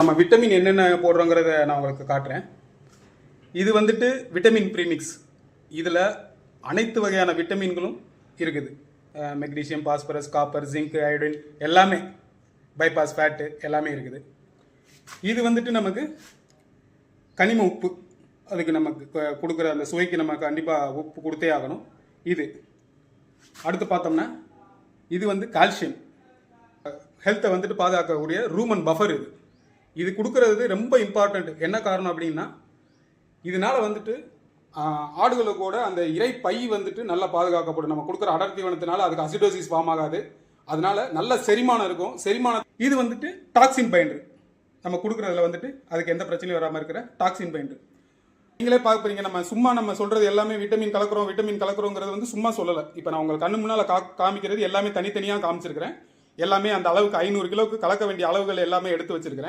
நம்ம விட்டமின் என்னென்ன போடுறோங்கிறத நான் உங்களுக்கு காட்டுறேன். இது வந்துட்டு விட்டமின் ப்ரீமிக்ஸ். இதில் அனைத்து வகையான விட்டமின்களும் இருக்குது. Magnesium, phosphorus, copper, zinc, iodine எல்லாமே, பைபாஸ் ஃபேட்டு எல்லாமே இருக்குது. இது வந்துட்டு நமக்கு கனிம உப்பு. அதுக்கு நமக்கு கொடுக்குற அந்த சுவைக்கு நம்ம கண்டிப்பாக உப்பு கொடுத்தே ஆகணும். இது அடுத்து பார்த்தோம்னா இது வந்து கால்சியம், ஹெல்த்தை வந்துட்டு பாதுகாக்கக்கூடிய ரூமன் பஃபர். இது கொடுக்கறது ரொம்ப இம்பார்ட்டண்ட். என்ன காரணம் அப்படின்னா, இதனால வந்துட்டு ஆடுகளோட அந்த இறை பை வந்துட்டு நல்லா பாதுகாக்கப்படும். நம்ம கொடுக்குற அடர் தீவனத்தினால அதுக்கு அசிடோசிஸ் ஃபார்ம் ஆகாது. அதனால நல்ல செரிமானம் இருக்கும். இது வந்துட்டு டாக்ஸின் பைண்டர். நம்ம கொடுக்குறதுல வந்துட்டு அதுக்கு எந்த பிரச்சனையும் வராமல் இருக்கிற டாக்ஸின் பைண்டர். நீங்களே பார்க்குறீங்க, நம்ம சொல்றது எல்லாமே விட்டமின் கலக்குறோங்கிறது வந்து சும்மா சொல்லலை. இப்போ நான் உங்களுக்கு கண்ணு முன்னால் காமிக்கிறது எல்லாமே தனித்தனியாக காமிச்சிருக்கிறேன். எல்லாமே அந்த அளவுக்கு 500 கிலோவுக்கு கலக்க வேண்டிய அளவுகள் எல்லாமே எடுத்து வச்சிருக்கிறேன்.